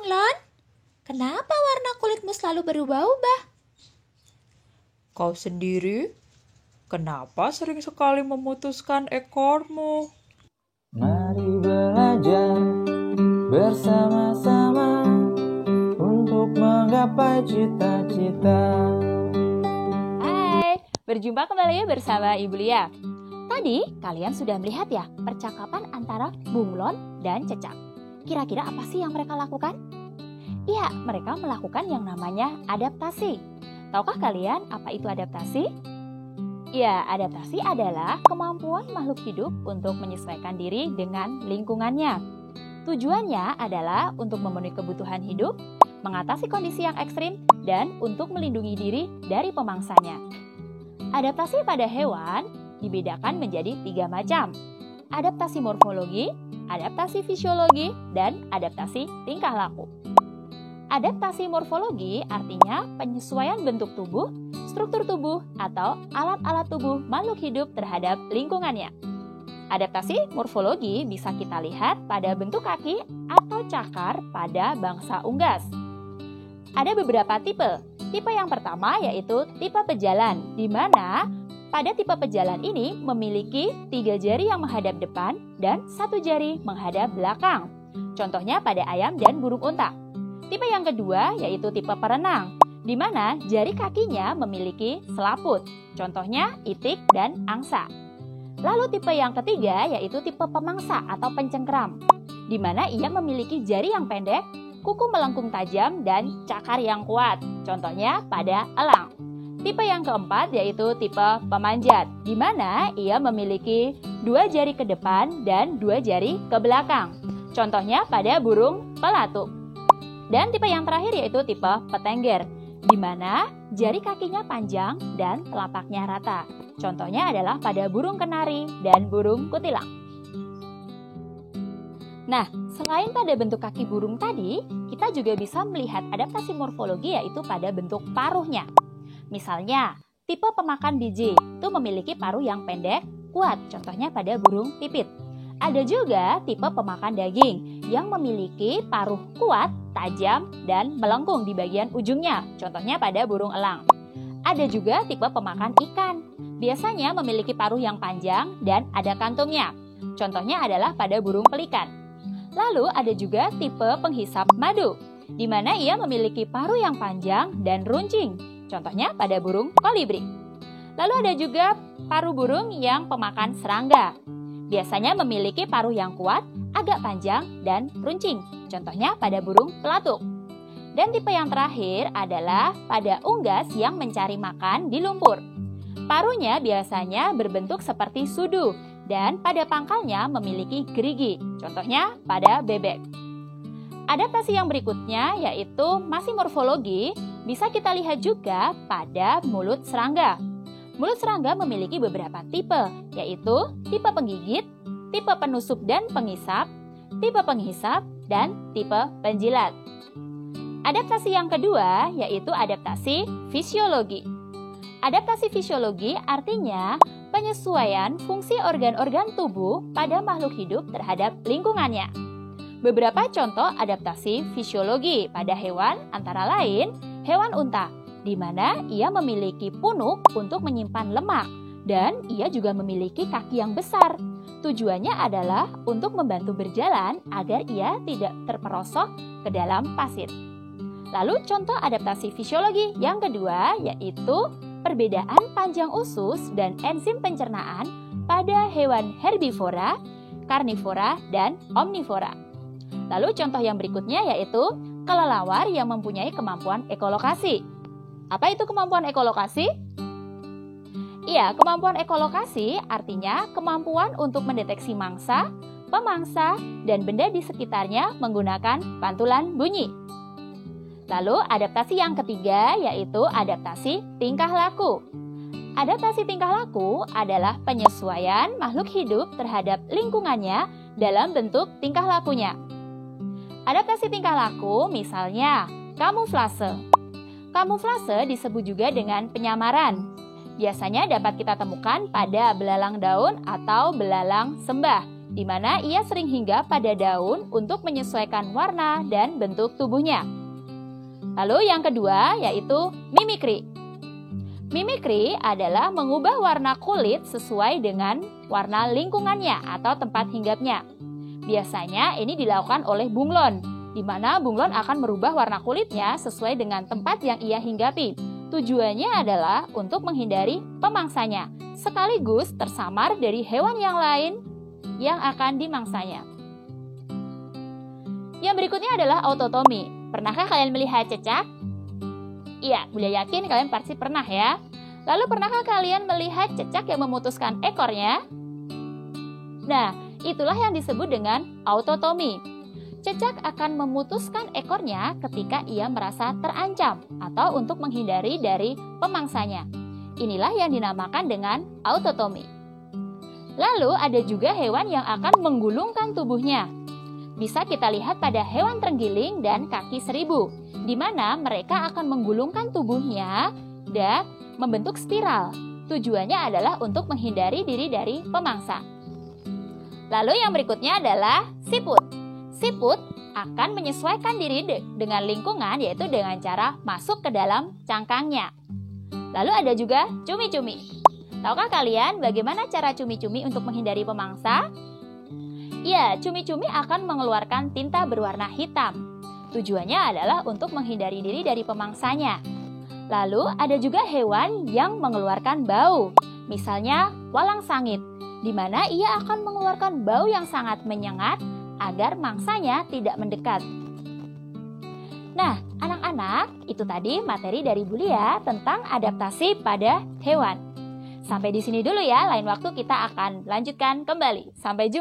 Bunglon, kenapa warna kulitmu selalu berubah-ubah? Kau sendiri, kenapa sering sekali memutuskan ekormu? Mari belajar bersama-sama untuk menggapai cita-cita. Hai, berjumpa kembali bersama Ibu Lia. Tadi kalian sudah melihat ya percakapan antara Bunglon dan Cecak. Kira-kira apa sih yang mereka lakukan? Iya, mereka melakukan yang namanya adaptasi. Tahukah kalian apa itu adaptasi? Ya, adaptasi adalah kemampuan makhluk hidup untuk menyesuaikan diri dengan lingkungannya. Tujuannya adalah untuk memenuhi kebutuhan hidup, mengatasi kondisi yang ekstrim, dan untuk melindungi diri dari pemangsanya. Adaptasi pada hewan dibedakan menjadi 3 macam. Adaptasi morfologi, adaptasi fisiologi, dan adaptasi tingkah laku. Adaptasi morfologi artinya penyesuaian bentuk tubuh, struktur tubuh, atau alat-alat tubuh makhluk hidup terhadap lingkungannya. Adaptasi morfologi bisa kita lihat pada bentuk kaki atau cakar pada bangsa unggas. Ada beberapa tipe. Tipe yang pertama yaitu tipe pejalan, di mana pada tipe pejalan ini memiliki 3 jari yang menghadap depan dan 1 jari menghadap belakang. Contohnya pada ayam dan burung unta. Tipe yang kedua yaitu tipe perenang, di mana jari kakinya memiliki selaput. Contohnya itik dan angsa. Lalu tipe yang ketiga yaitu tipe pemangsa atau pencengkeram, di mana ia memiliki jari yang pendek, kuku melengkung tajam, dan cakar yang kuat. Contohnya pada elang. Tipe yang keempat yaitu tipe pemanjat, di mana ia memiliki 2 jari ke depan dan 2 jari ke belakang. Contohnya pada burung pelatuk. Dan tipe yang terakhir yaitu tipe petengger, di mana jari kakinya panjang dan telapaknya rata. Contohnya adalah pada burung kenari dan burung kutilang. Nah, selain pada bentuk kaki burung tadi, kita juga bisa melihat adaptasi morfologi yaitu pada bentuk paruhnya. Misalnya, tipe pemakan biji itu memiliki paruh yang pendek, kuat, contohnya pada burung pipit. Ada juga tipe pemakan daging yang memiliki paruh kuat, tajam, dan melengkung di bagian ujungnya, contohnya pada burung elang. Ada juga tipe pemakan ikan, biasanya memiliki paruh yang panjang dan ada kantungnya, contohnya adalah pada burung pelikan. Lalu ada juga tipe penghisap madu, di mana ia memiliki paruh yang panjang dan runcing, contohnya pada burung kolibri. Lalu ada juga paruh burung yang pemakan serangga. Biasanya memiliki paruh yang kuat, agak panjang, dan runcing. Contohnya pada burung pelatuk. Dan tipe yang terakhir adalah pada unggas yang mencari makan di lumpur. Paruhnya biasanya berbentuk seperti sudu dan pada pangkalnya memiliki gerigi. Contohnya pada bebek. Adaptasi yang berikutnya yaitu masih morfologi, bisa kita lihat juga pada mulut serangga. Mulut serangga memiliki beberapa tipe, yaitu tipe penggigit, tipe penusuk dan penghisap, tipe penghisap, dan tipe penjilat. Adaptasi yang kedua yaitu adaptasi fisiologi. Adaptasi fisiologi artinya penyesuaian fungsi organ-organ tubuh pada makhluk hidup terhadap lingkungannya. Beberapa contoh adaptasi fisiologi pada hewan antara lain hewan unta, di mana ia memiliki punuk untuk menyimpan lemak dan ia juga memiliki kaki yang besar. Tujuannya adalah untuk membantu berjalan agar ia tidak terperosok ke dalam pasir. Lalu contoh adaptasi fisiologi yang kedua yaitu perbedaan panjang usus dan enzim pencernaan pada hewan herbivora, karnivora, dan omnivora. Lalu contoh yang berikutnya yaitu kelelawar yang mempunyai kemampuan ekolokasi. Apa itu kemampuan ekolokasi? Iya, kemampuan ekolokasi artinya kemampuan untuk mendeteksi mangsa, pemangsa, dan benda di sekitarnya menggunakan pantulan bunyi. Lalu adaptasi yang ketiga yaitu adaptasi tingkah laku. Adaptasi tingkah laku adalah penyesuaian makhluk hidup terhadap lingkungannya dalam bentuk tingkah lakunya. Adaptasi tingkah laku misalnya kamuflase. Kamuflase disebut juga dengan penyamaran. Biasanya dapat kita temukan pada belalang daun atau belalang sembah di mana ia sering hinggap pada daun untuk menyesuaikan warna dan bentuk tubuhnya. Lalu yang kedua yaitu mimikri. Mimikri adalah mengubah warna kulit sesuai dengan warna lingkungannya atau tempat hinggapnya. Biasanya ini dilakukan oleh bunglon, di mana bunglon akan merubah warna kulitnya sesuai dengan tempat yang ia hinggapi. Tujuannya adalah untuk menghindari pemangsanya, sekaligus tersamar dari hewan yang lain yang akan dimangsanya. Yang berikutnya adalah autotomi. Pernahkah kalian melihat cecak? Iya, Bunda yakin kalian pasti pernah ya. Lalu pernahkah kalian melihat cecak yang memutuskan ekornya? Nah, itulah yang disebut dengan autotomi. Cecak akan memutuskan ekornya ketika ia merasa terancam atau untuk menghindari dari pemangsanya. Inilah yang dinamakan dengan autotomi. Lalu ada juga hewan yang akan menggulungkan tubuhnya. Bisa kita lihat pada hewan terenggiling dan kaki seribu, di mana mereka akan menggulungkan tubuhnya dan membentuk spiral. Tujuannya adalah untuk menghindari diri dari pemangsa. Lalu yang berikutnya adalah siput. Siput akan menyesuaikan diri dengan lingkungan, yaitu dengan cara masuk ke dalam cangkangnya. Lalu ada juga cumi-cumi. Tahukah kalian bagaimana cara cumi-cumi untuk menghindari pemangsa? Ya, cumi-cumi akan mengeluarkan tinta berwarna hitam. Tujuannya adalah untuk menghindari diri dari pemangsanya. Lalu ada juga hewan yang mengeluarkan bau. Misalnya walang sangit, di mana ia akan mengeluarkan bau yang sangat menyengat agar mangsanya tidak mendekat. Nah, anak-anak, itu tadi materi dari Bu Lia tentang adaptasi pada hewan. Sampai di sini dulu ya, lain waktu kita akan lanjutkan kembali. Sampai jumpa.